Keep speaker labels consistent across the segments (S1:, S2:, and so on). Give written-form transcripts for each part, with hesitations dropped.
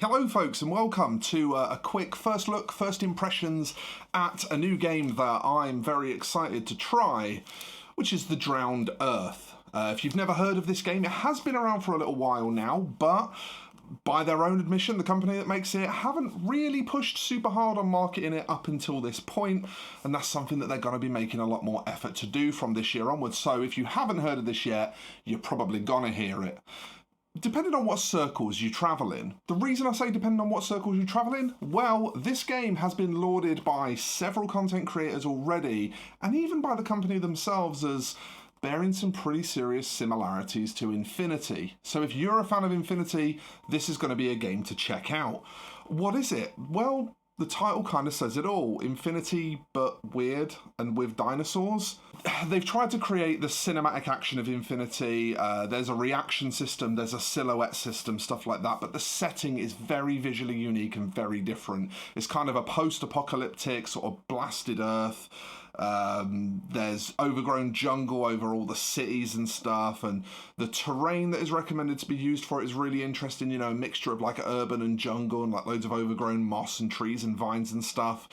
S1: Hello folks and welcome to a quick first look, first impressions at a new game that I'm very excited to try, which is The Drowned Earth. If you've never heard of this game, it has been around for a little while now, but by their own admission, the company that makes it haven't really pushed super hard on marketing it up until this point, and that's something that they're going to be making a lot more effort to do from this year onwards. So if you haven't heard of this yet, you're probably going to hear it. Depending on what circles you travel in. The reason I say depending on what circles you travel in, well, this game has been lauded by several content creators already, and even by the company themselves as bearing some pretty serious similarities to Infinity. So if you're a fan of Infinity, this is going to be a game to check out. What is it? Well, the title kind of says it all. Infinity, but weird and with dinosaurs. They've tried to create the cinematic action of Infinity. There's a reaction system, there's a silhouette system, stuff like that. But the setting is very visually unique and very different. It's kind of a post-apocalyptic sort of blasted Earth. There's overgrown jungle over all the cities and stuff, and the terrain that is recommended to be used for it is really interesting, you know, a mixture of like urban and jungle and like loads of overgrown moss and trees and vines and stuff.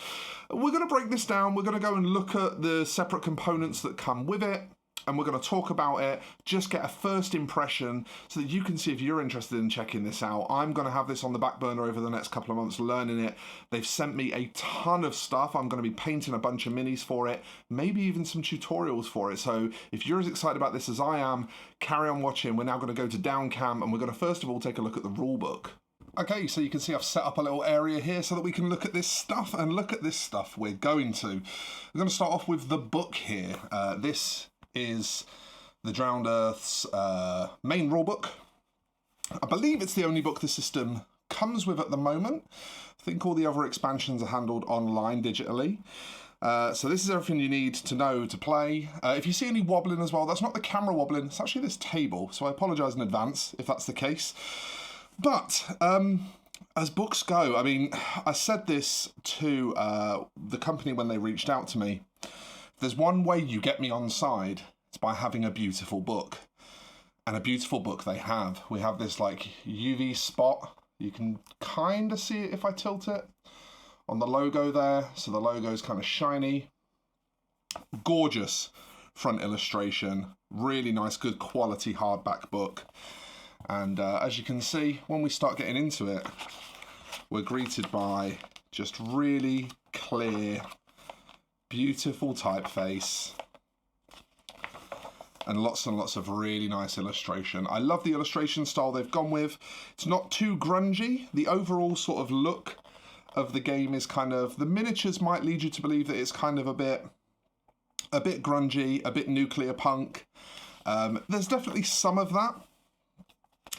S1: We're going to break this down, we're going to go and look at the separate components that come with it, and we're going to talk about it, just get a first impression so that you can see if you're interested in checking this out. I'm going to have this on the back burner over the next couple of months learning it. They've sent me a ton of stuff. I'm going to be painting a bunch of minis for it, maybe even some tutorials for it. So if you're as excited about this as I am, carry on watching. We're now going to go to Downcam and we're going to first of all take a look at the rulebook. Okay, so you can see I've set up a little area here so that we can look at this stuff, and look at this stuff we're going to. We're going to start off with the book here. This is The Drowned Earth's main rulebook. I believe it's the only book the system comes with at the moment. I think all the other expansions are handled online digitally. So this is everything you need to know to play. If you see any wobbling as well, that's not the camera wobbling, it's actually this table, so I apologise in advance if that's the case. But as books go, I mean, I said this to the company when they reached out to me. There's one way you get me on side, it's by having a beautiful book. And a beautiful book they have. We have this like UV spot. You can kind of see it if I tilt it on the logo there. So the logo is kind of shiny. Gorgeous front illustration. Really nice, good quality hardback book. And as you can see, when we start getting into it, we're greeted by just really clear, beautiful typeface and lots of really nice illustration. I love the illustration style they've gone with. It's not too grungy. The overall sort of look of the game is kind of, the miniatures might lead you to believe that it's kind of a bit grungy, a bit nuclear punk. There's definitely some of that,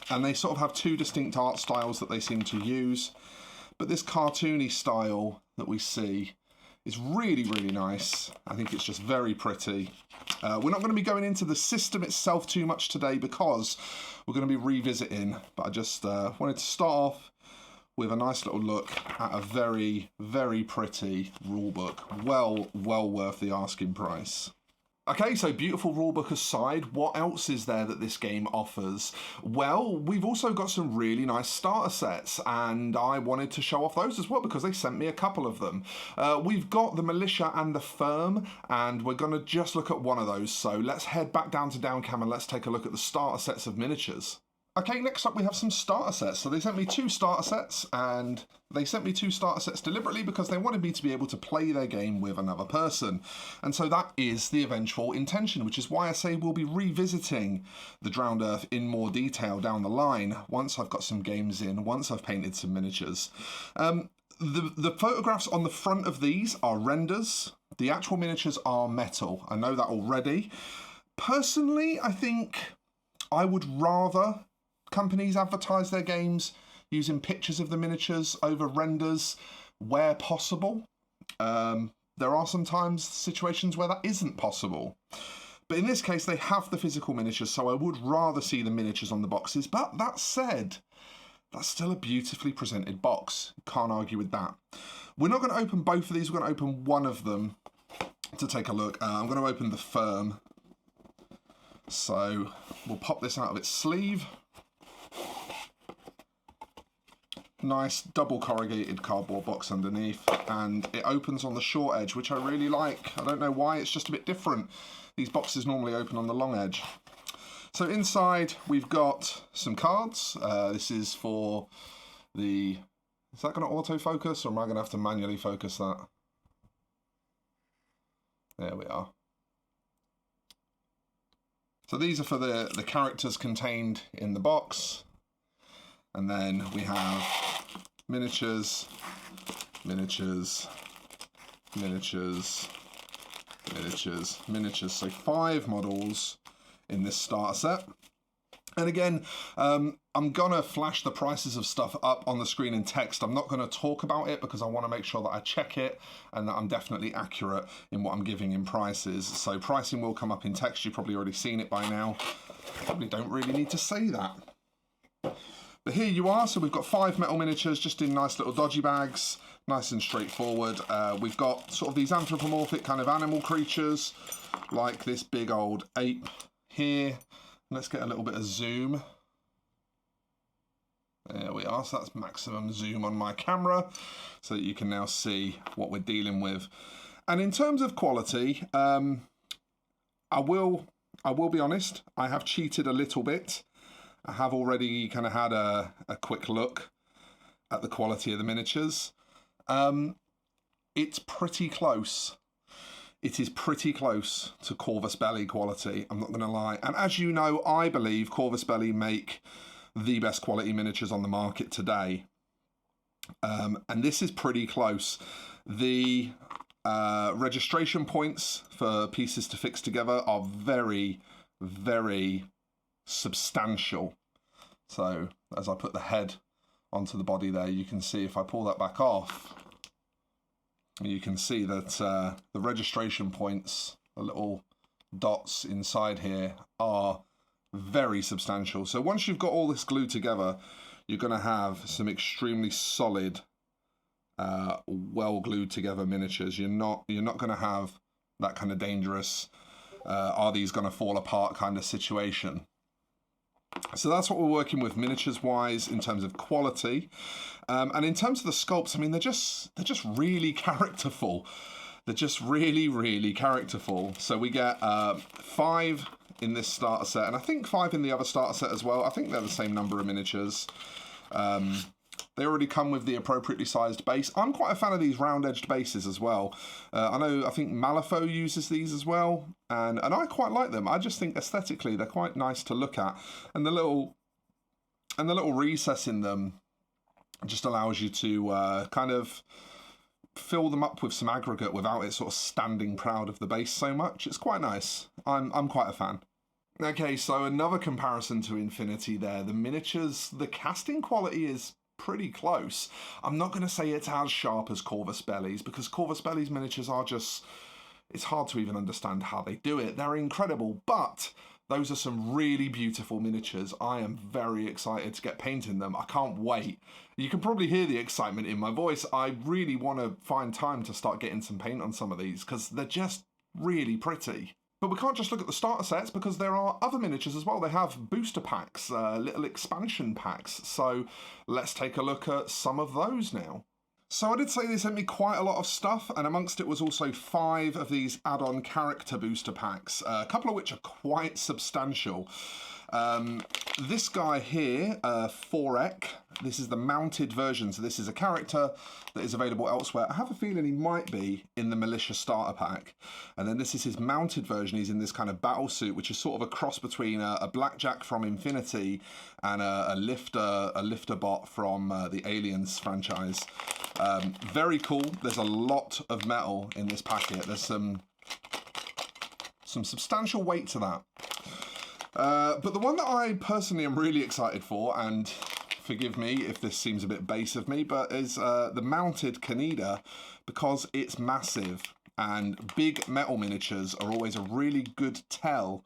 S1: and they sort of have two distinct art styles that they seem to use. But this cartoony style that we see is really, really nice. I think it's just very pretty. We're not going to be going into the system itself too much today because we're going to be revisiting, but I just wanted to start off with a nice little look at a very, very pretty rulebook. Well worth the asking price. Okay, so beautiful rulebook aside, what else is there that this game offers? Well, we've also got some really nice starter sets, and I wanted to show off those as well because they sent me a couple of them. We've got the Militia and the Firm, and we're going to just look at one of those. So let's head back down to Downcam and let's take a look at the starter sets of miniatures. Okay, next up we have some starter sets. So they sent me two starter sets, and they sent me two starter sets deliberately because they wanted me to be able to play their game with another person. And so that is the eventual intention, which is why I say we'll be revisiting The Drowned Earth in more detail down the line once I've got some games in, once I've painted some miniatures. The photographs on the front of these are renders. The actual miniatures are metal. I know that already. Personally, I think I would rather companies advertise their games using pictures of the miniatures over renders where possible. There are sometimes situations where that isn't possible. But in this case, they have the physical miniatures, so I would rather see the miniatures on the boxes. But that said, that's still a beautifully presented box. Can't argue with that. We're not going to open both of these. We're going to open one of them to take a look. I'm going to open the Firm. So we'll pop this out of its sleeve. nice double corrugated cardboard box underneath, and it opens on the short edge, which I really like. I don't know why, it's just a bit different. These boxes normally open on the long edge. So inside we've got some cards. This is for the... Is that going to autofocus, or am I going to have to manually focus that? There we are. So these are for the characters contained in the box. And then we have miniatures, miniatures, miniatures, miniatures, miniatures. So 5 models in this starter set. And again, I'm gonna flash the prices of stuff up on the screen in text. I'm not gonna talk about it because I wanna make sure that I check it and that I'm definitely accurate in what I'm giving in prices. So pricing will come up in text. You've probably already seen it by now. Probably don't really need to say that. But here you are. So we've got 5 metal miniatures just in nice little dodgy bags, nice and straightforward. We've got sort of these anthropomorphic kind of animal creatures, like this big old ape here. Let's get a little bit of zoom. There we are. So that's maximum zoom on my camera, so that you can now see what we're dealing with. And in terms of quality, I will be honest, I have cheated a little bit. I have already kind of had a quick look at the quality of the miniatures. It's pretty close. It is pretty close to Corvus Belli quality, I'm not going to lie. And as you know, I believe Corvus Belli make the best quality miniatures on the market today. And this is pretty close. The registration points for pieces to fix together are very, very substantial. So as I put the head onto the body there, you can see if I pull that back off, you can see that the registration points, the little dots inside here, are very substantial. So once you've got all this glued together, you're going to have some extremely solid, well glued together miniatures. You're not going to have that kind of dangerous, are these going to fall apart kind of situation. So that's what we're working with miniatures wise in terms of quality. And in terms of the sculpts, I mean, they're just really characterful. They're just really, really characterful. So we get 5 in this starter set, and I think 5 in the other starter set as well. I think they're the same number of miniatures. They already come with the appropriately sized base. I'm quite a fan of these round-edged bases as well. I think Malifaux uses these as well, and I quite like them. I just think aesthetically they're quite nice to look at, and the little recess in them just allows you to kind of fill them up with some aggregate without it sort of standing proud of the base so much. It's quite nice. I'm quite a fan. Okay, so another comparison to Infinity there. The miniatures, the casting quality is pretty close. I'm not going to say it's as sharp as Corvus Belli's, because Corvus Belli's miniatures are just... It's hard to even understand how they do it. They're incredible, but those are some really beautiful miniatures. I am very excited to get painting them. I can't wait. You can probably hear the excitement in my voice. I really want to find time to start getting some paint on some of these, because they're just really pretty. But we can't just look at the starter sets, because there are other miniatures as well. They have booster packs, little expansion packs. So let's take a look at some of those now. So I did say they sent me quite a lot of stuff, and amongst it was also 5 of these add-on character booster packs, a couple of which are quite substantial. This guy here, Forek, this is the mounted version, so this is a character that is available elsewhere. I have a feeling he might be in the Militia starter pack. And then this is his mounted version. He's in this kind of battle suit, which is sort of a cross between a Blackjack from Infinity and a lifter bot from the Aliens franchise. Very cool. There's a lot of metal in this packet. There's some substantial weight to that. But the one that I personally am really excited for, and forgive me if this seems a bit base of me, but is the mounted Canida, because it's massive, and big metal miniatures are always a really good tell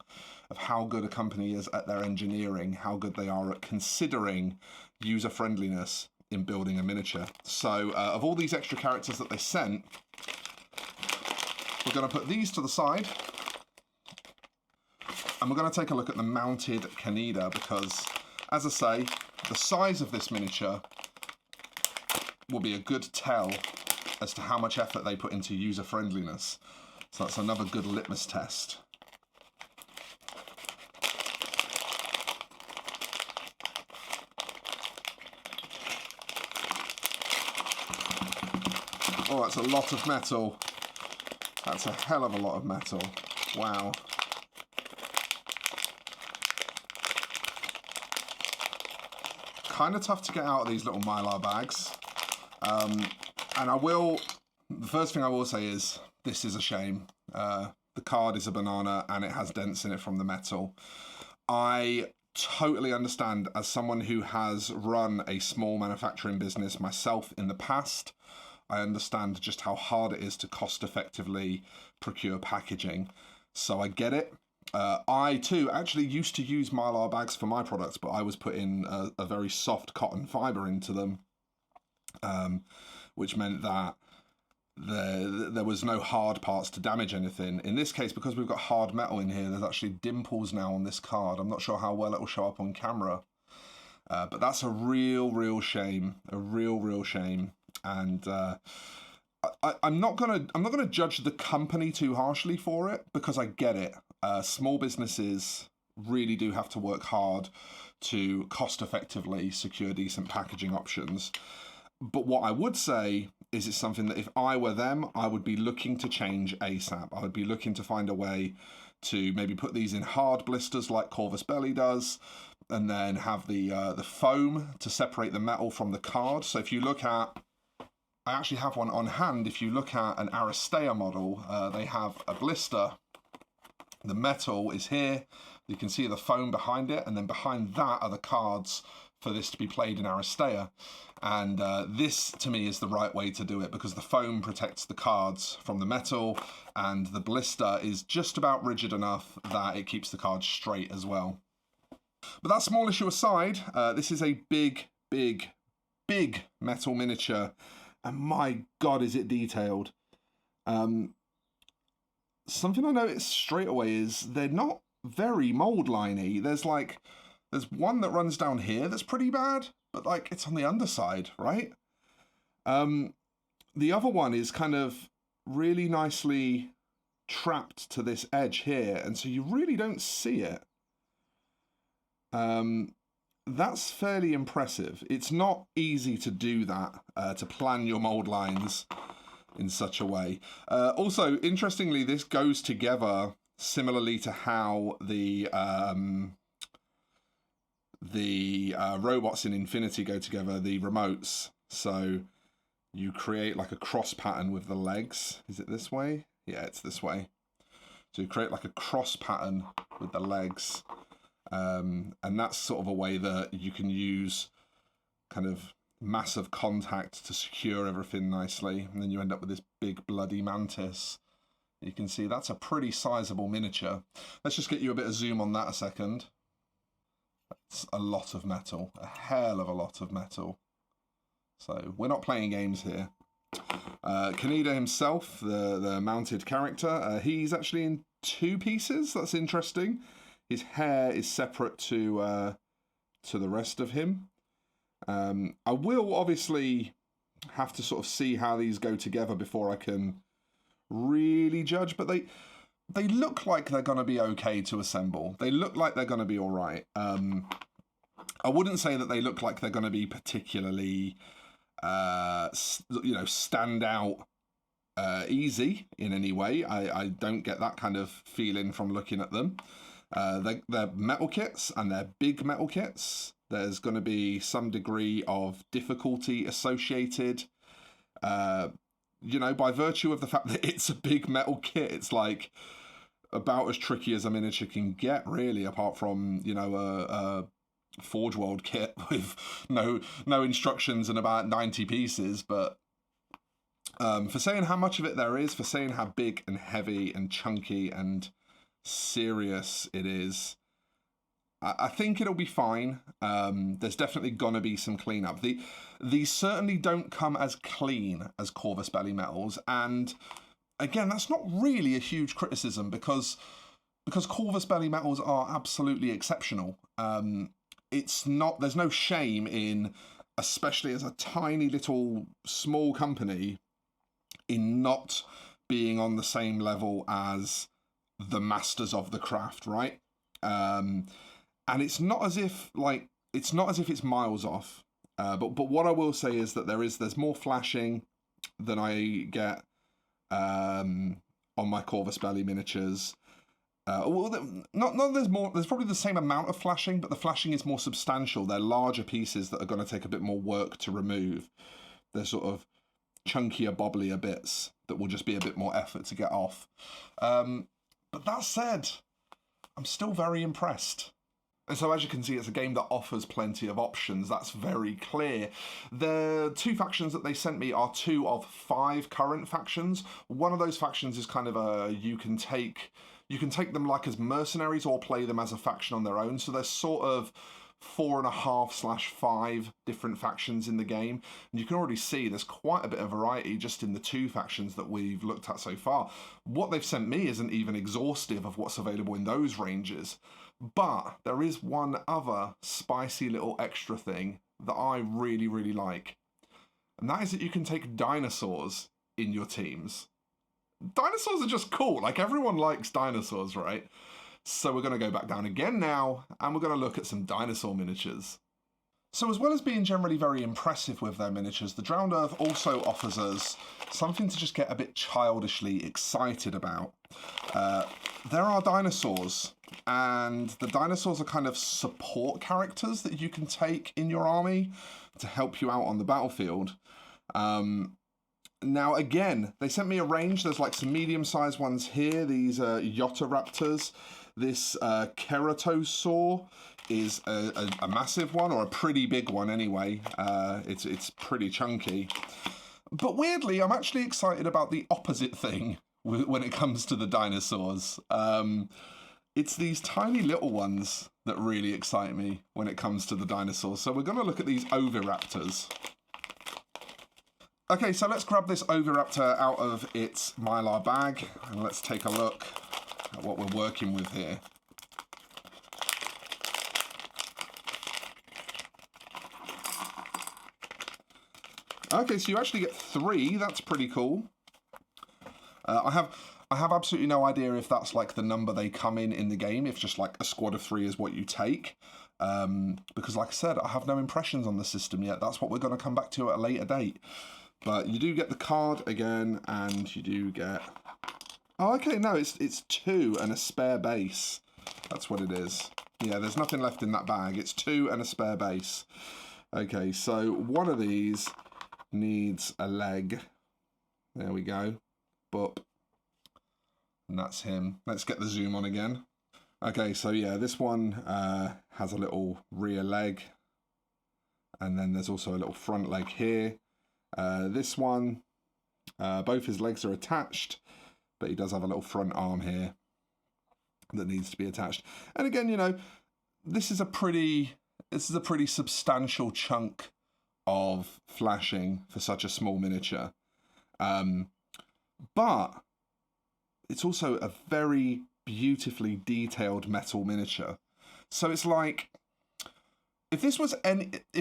S1: of how good a company is at their engineering, how good they are at considering user-friendliness in building a miniature. So of all these extra characters that they sent, we're going to put these to the side. And we're going to take a look at the mounted Canida because, as I say, the size of this miniature will be a good tell as to how much effort they put into user friendliness. So that's another good litmus test. Oh, that's a lot of metal. That's a hell of a lot of metal. Wow. Kind of tough to get out of these little Mylar bags. And the first thing I will say is, this is a shame. The card is a banana and it has dents in it from the metal. I totally understand, as someone who has run a small manufacturing business myself in the past, I understand just how hard it is to cost effectively procure packaging. So I get it. I too actually used to use Mylar bags for my products, but I was putting a very soft cotton fibre into them, which meant that there was no hard parts to damage anything. In this case, because we've got hard metal in here, there's actually dimples now on this card. I'm not sure how well it will show up on camera, but that's a real shame. A real shame. And I'm not gonna judge the company too harshly for it, because I get it. Small businesses really do have to work hard to cost effectively secure decent packaging options. But what I would say is it's something that if I were them, I would be looking to change ASAP. I would be looking to find a way to maybe put these in hard blisters like Corvus Belli does, and then have the foam to separate the metal from the card. So if you look at, I actually have one on hand. If you look at an Aristea model, they have a blister. The metal is here. You can see the foam behind it, and then behind that are the cards for this to be played in Aristea. And this, to me, is the right way to do it, because the foam protects the cards from the metal, and the blister is just about rigid enough that it keeps the cards straight as well. But that small issue aside, this is a big metal miniature, and my God, is it detailed. Something I noticed straight away is they're not very mold liney. There's one that runs down here that's pretty bad, but like it's on the underside, right? The other one is kind of really nicely trapped to this edge here, and so you really don't see it. That's fairly impressive. It's not easy to do that, to plan your mold lines in such a way. Also, interestingly, this goes together similarly to how the robots in Infinity go together, the remotes. So you create like a cross pattern with the legs. Is it this way? Yeah, it's this way. So you create like a cross pattern with the legs. And that's sort of a way that you can use kind of massive contact to secure everything nicely, and then you end up with this big bloody mantis. You can see that's a pretty sizable miniature. Let's just get you a bit of zoom on that a second. That's a lot of metal, a hell of a lot of metal. So we're not playing games here. Kaneda himself, the mounted character, he's actually in two pieces. That's interesting. His hair is separate to the rest of him. I will obviously have to sort of see how these go together before I can really judge, but they look like they're going to be okay to assemble. They look like they're going to be all right. I wouldn't say that they look like they're going to be particularly, stand out easy in any way. I don't get that kind of feeling from looking at them. They're metal kits, and they're big metal kits. There's going to be some degree of difficulty associated, by virtue of the fact that it's a big metal kit. It's like about as tricky as a miniature can get, really, apart from, a Forge World kit with no instructions and about 90 pieces. But for saying how much of it there is, for saying how big and heavy and chunky and serious it is, I think it'll be fine. There's definitely gonna be some cleanup. These certainly don't come as clean as Corvus Belli metals, and again, that's not really a huge criticism because Corvus Belli metals are absolutely exceptional. There's no shame in especially as a tiny little small company, in not being on the same level as the masters of the craft, right? And it's not as if it's miles off. But what I will say is that there's more flashing than I get on my Corvus Belli miniatures. There's probably the same amount of flashing, but the flashing is more substantial. They're larger pieces that are going to take a bit more work to remove. They're sort of chunkier, bobblier bits that will just be a bit more effort to get off. But that said, I'm still very impressed. And so as you can see, it's a game that offers plenty of options. That's very clear. The 2 factions that they sent me are 2 of 5 current factions. One of those factions is kind of you can take them like as mercenaries or play them as a faction on their own. So there's sort of 4.5/5 different factions in the game. And you can already see there's quite a bit of variety just in the 2 factions that we've looked at so far. What they've sent me isn't even exhaustive of what's available in those ranges. But there is one other spicy little extra thing that I really, really like. And that is that you can take dinosaurs in your teams. Dinosaurs are just cool. Like, everyone likes dinosaurs, right? So we're going to go back down again now, and we're going to look at some dinosaur miniatures. So as well as being generally very impressive with their miniatures, the Drowned Earth also offers us something to just get a bit childishly excited about. There are dinosaurs, and the dinosaurs are kind of support characters that you can take in your army to help you out on the battlefield. Now, again, they sent me a range. There's like some medium-sized ones here. These are Yotaraptors. This Keratosaur is a massive one, or a pretty big one anyway. It's pretty chunky. But weirdly, I'm actually excited about the opposite thing when it comes to the dinosaurs. It's these tiny little ones that really excite me when it comes to the dinosaurs. So we're going to look at these Oviraptors. Okay, so let's grab this Oviraptor out of its Mylar bag, and let's take a look at what we're working with here. Okay, so you actually get 3. That's pretty cool. I have absolutely no idea if that's like the number they come in the game, if just like a squad of 3 is what you take. Because like I said, I have no impressions on the system yet. That's what we're going to come back to at a later date. But you do get the card again, and you do get... Oh, okay, no, it's 2 and a spare base. That's what it is. Yeah, there's nothing left in that bag. It's 2 and a spare base. Okay, so one of these needs a leg. There we go. Boop. And that's him. Let's get the zoom on again. Okay, so yeah, this one has a little rear leg. And then there's also a little front leg here. This one, both his legs are attached, but he does have a little front arm here that needs to be attached. And again, you know, this is a pretty substantial chunk of flashing for such a small miniature. But it's also a very beautifully detailed metal miniature. So it's like, if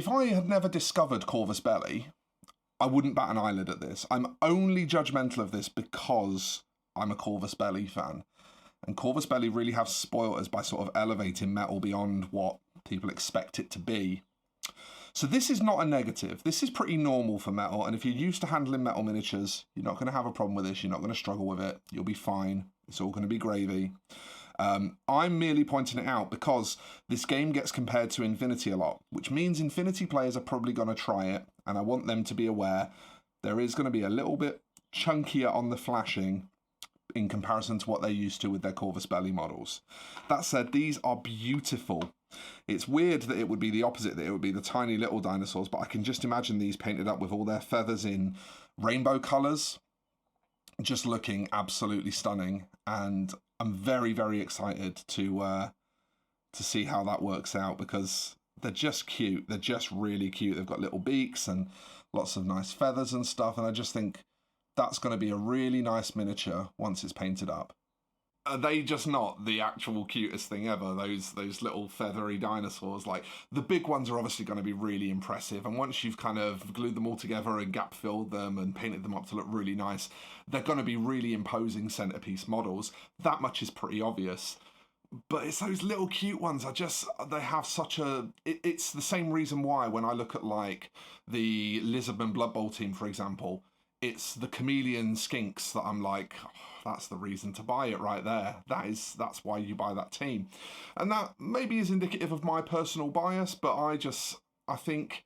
S1: I had never discovered Corvus Belli, I wouldn't bat an eyelid at this. I'm only judgmental of this because I'm a Corvus Belli fan. And Corvus Belli really have spoiled us by sort of elevating metal beyond what people expect it to be. So this is not a negative. This is pretty normal for metal. And if you're used to handling metal miniatures, you're not going to have a problem with this. You're not going to struggle with it. You'll be fine. It's all going to be gravy. I'm merely pointing it out because this game gets compared to Infinity a lot, which means Infinity players are probably going to try it, and I want them to be aware there is going to be a little bit chunkier on the flashing in comparison to what they're used to with their Corvus Belli models. That said, these are beautiful. It's weird that it would be the opposite, that it would be the tiny little dinosaurs, but I can just imagine these painted up with all their feathers in rainbow colours, just looking absolutely stunning, and I'm very, very excited to see how that works out because they're just cute. They're just really cute. They've got little beaks and lots of nice feathers and stuff, and I just think that's going to be a really nice miniature once it's painted up. Are they just not the actual cutest thing ever? Those little feathery dinosaurs. Like, the big ones are obviously going to be really impressive, and once you've kind of glued them all together and gap filled them and painted them up to look really nice, they're going to be really imposing centerpiece models. That much is pretty obvious. But it's those little cute ones. They have such a. It's the same reason why when I look at like the Lisbon Blood Bowl team, for example, it's the chameleon skinks that I'm like, oh, that's the reason to buy it right there. That's why you buy that team, and that maybe is indicative of my personal bias. But I think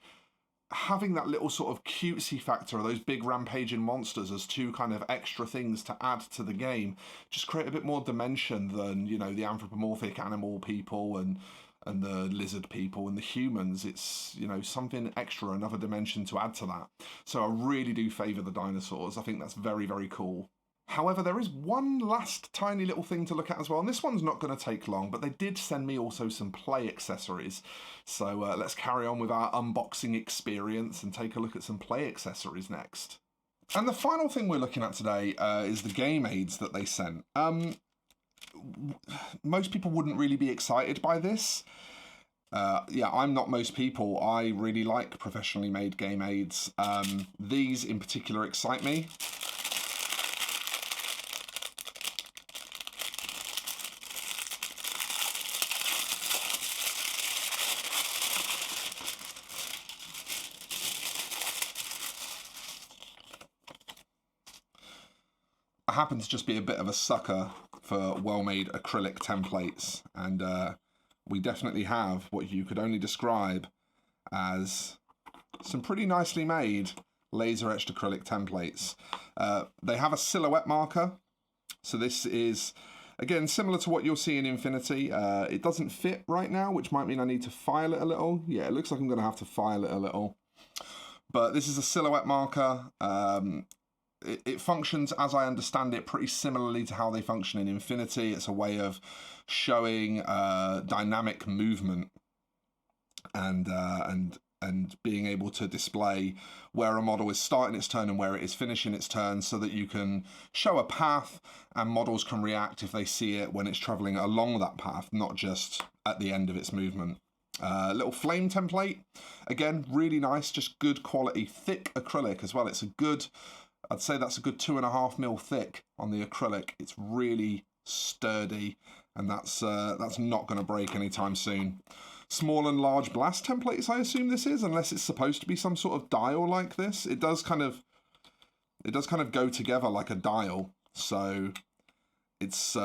S1: having that little sort of cutesy factor of those big rampaging monsters as two kind of extra things to add to the game just create a bit more dimension than, you know, the anthropomorphic animal people and the lizard people and the humans. It's, you know, something extra, another dimension to add to that. So I really do favour the dinosaurs. I think that's very, very cool. However, there is one last tiny little thing to look at as well, and this one's not going to take long, but they did send me also some play accessories. So let's carry on with our unboxing experience and take a look at some play accessories next. And the final thing we're looking at today is the game aids that they sent. Most people wouldn't really be excited by this. Yeah, I'm not most people. I really like professionally made game aids. These in particular excite me. I happen to just be a bit of a sucker for well-made acrylic templates, and we definitely have what you could only describe as some pretty nicely made laser-etched acrylic templates. They have a silhouette marker, so this is, again, similar to what you'll see in Infinity. It doesn't fit right now, which might mean I need to file it a little. Yeah, it looks like I'm going to have to file it a little. But this is a silhouette marker. It functions, as I understand it, pretty similarly to how they function in Infinity. It's a way of showing dynamic movement and being able to display where a model is starting its turn and where it is finishing its turn, so that you can show a path and models can react if they see it when it's traveling along that path, not just at the end of its movement. Little flame template, again, really nice, just good quality, thick acrylic as well. It's a good, I'd say that's a good 2.5 mil thick on the acrylic. It's really sturdy, and that's not going to break anytime soon. Small and large blast templates, I assume this is, unless it's supposed to be some sort of dial like this. It does kind of go together like a dial, so it's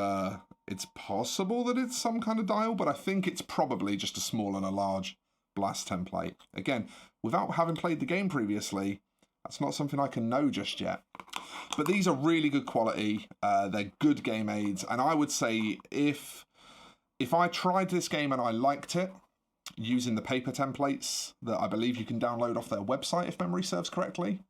S1: possible that it's some kind of dial, but I think it's probably just a small and a large blast template. Again, without having played the game previously, that's not something I can know just yet. But these are really good quality. They're good game aids, and I would say if I tried this game and I liked it, using the paper templates that I believe you can download off their website, if memory serves correctly,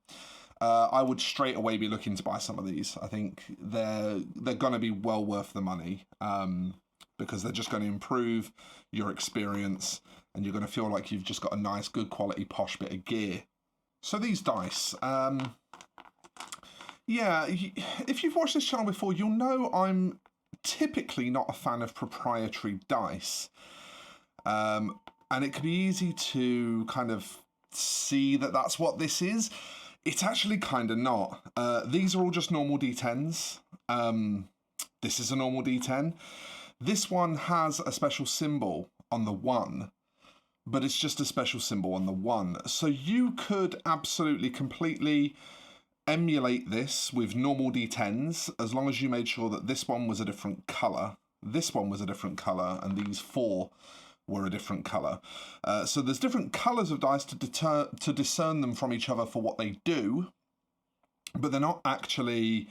S1: I would straight away be looking to buy some of these. I think they're going to be well worth the money, because they're just going to improve your experience, and you're going to feel like you've just got a nice, good quality, posh bit of gear. So these dice, yeah, if you've watched this channel before, you'll know I'm typically not a fan of proprietary dice. And it can be easy to kind of see that that's what this is. It's actually kind of not. These are all just normal D10s. This is a normal D10. This one has a special symbol on the 1, but it's just a special symbol on the 1. So you could absolutely completely emulate this with normal D10s, as long as you made sure that this one was a different colour, this one was a different colour, and these 4 were a different colour. So there's different colours of dice to discern them from each other for what they do, but they're not actually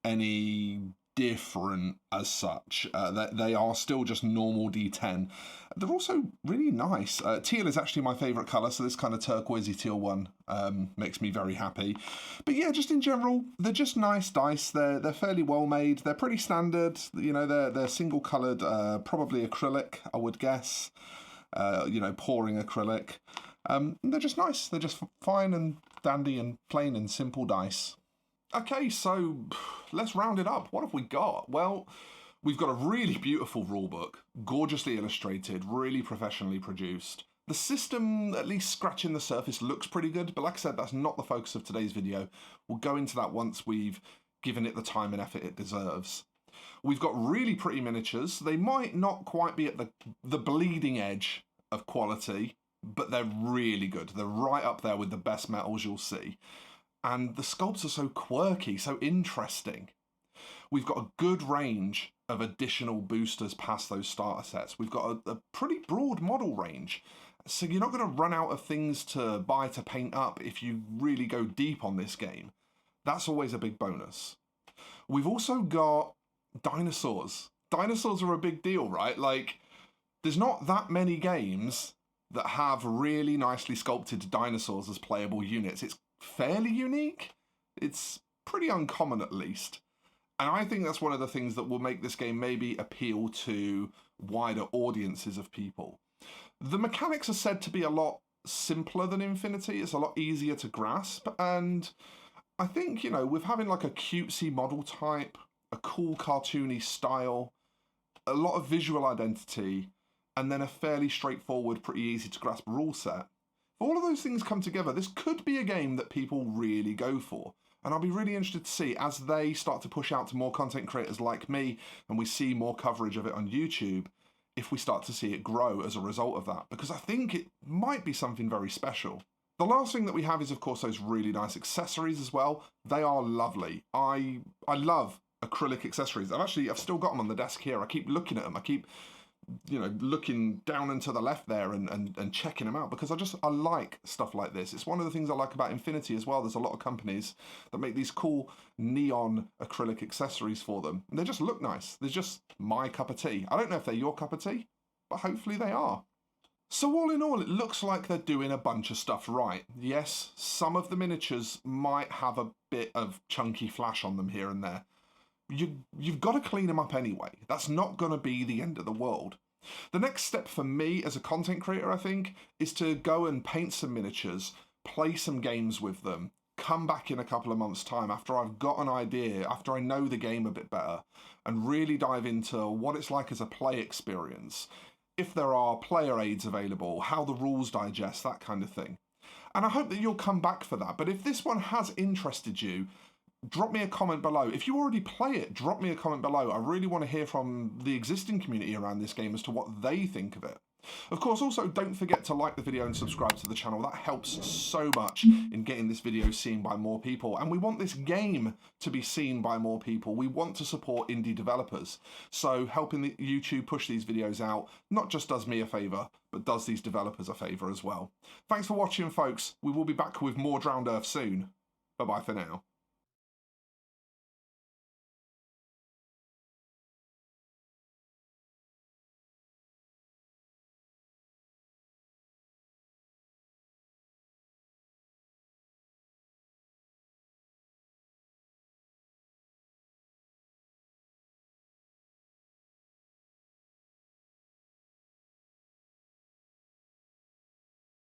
S1: any different as such. They are still just normal D10. They're also really nice. Teal is actually my favourite colour, so this kind of turquoisey teal one makes me very happy. But yeah, just in general, they're just nice dice. They're fairly well made. They're pretty standard. You know, they're single coloured, probably acrylic, I would guess. You know, pouring acrylic. They're just nice. They're just fine and dandy and plain and simple dice. Okay, so let's round it up. What have we got? Well, We've got a really beautiful rulebook, gorgeously illustrated, really professionally produced. The system, at least scratching the surface, looks pretty good, but like I said, that's not the focus of today's video. We'll go into that once we've given it the time and effort it deserves. We've got really pretty miniatures. They might not quite be at the bleeding edge of quality, but they're really good. They're right up there with the best metals you'll see. And the sculpts are so quirky, so interesting. We've got a good range of additional boosters past those starter sets. We've got a pretty broad model range. So you're not going to run out of things to buy to paint up if you really go deep on this game. That's always a big bonus. We've also got dinosaurs. Dinosaurs are a big deal, right? Like, there's not that many games that have really nicely sculpted dinosaurs as playable units. It's fairly unique. It's pretty uncommon, at least. And I think that's one of the things that will make this game maybe appeal to wider audiences of people. The mechanics are said to be a lot simpler than Infinity. It's a lot easier to grasp. And I think, you know, with having like a cutesy model type, a cool cartoony style, a lot of visual identity, and then a fairly straightforward, pretty easy to grasp rule set, if all of those things come together, this could be a game that people really go for. And I'll be really interested to see, as they start to push out to more content creators like me, and we see more coverage of it on YouTube, if we start to see it grow as a result of that, because I think it might be something very special. The last thing that we have is, of course, those really nice accessories as well. They are lovely. I love acrylic accessories. I've still got them on the desk here. I keep looking at them. I keep, you know, looking down and to the left there and checking them out, because I like stuff like this. It's one of the things I like about Infinity as well. There's a lot of companies that make these cool neon acrylic accessories for them, and they just look nice. They're just my cup of tea. I don't know if they're your cup of tea, but hopefully they are. So all in all, it looks like they're doing a bunch of stuff right. Yes, some of the miniatures might have a bit of chunky flash on them here and there. You've got to clean them up anyway. That's not going to be the end of the world. The next step for me as a content creator, I think, is to go and paint some miniatures, play some games with them, come back in a couple of months' time after I've got an idea, after I know the game a bit better, and really dive into what it's like as a play experience, if there are player aids available, how the rules digest, that kind of thing. And I hope that you'll come back for that. But if this one has interested you, drop me a comment below. If you already play it, drop me a comment below. I really want to hear from the existing community around this game as to what they think of it. Of course, also don't forget to like the video and subscribe to the channel. That helps so much in getting this video seen by more people. And we want this game to be seen by more people. We want to support indie developers. So helping the YouTube push these videos out not just does me a favour, but does these developers a favour as well. Thanks for watching, folks. We will be back with more Drowned Earth soon. Bye-bye for now.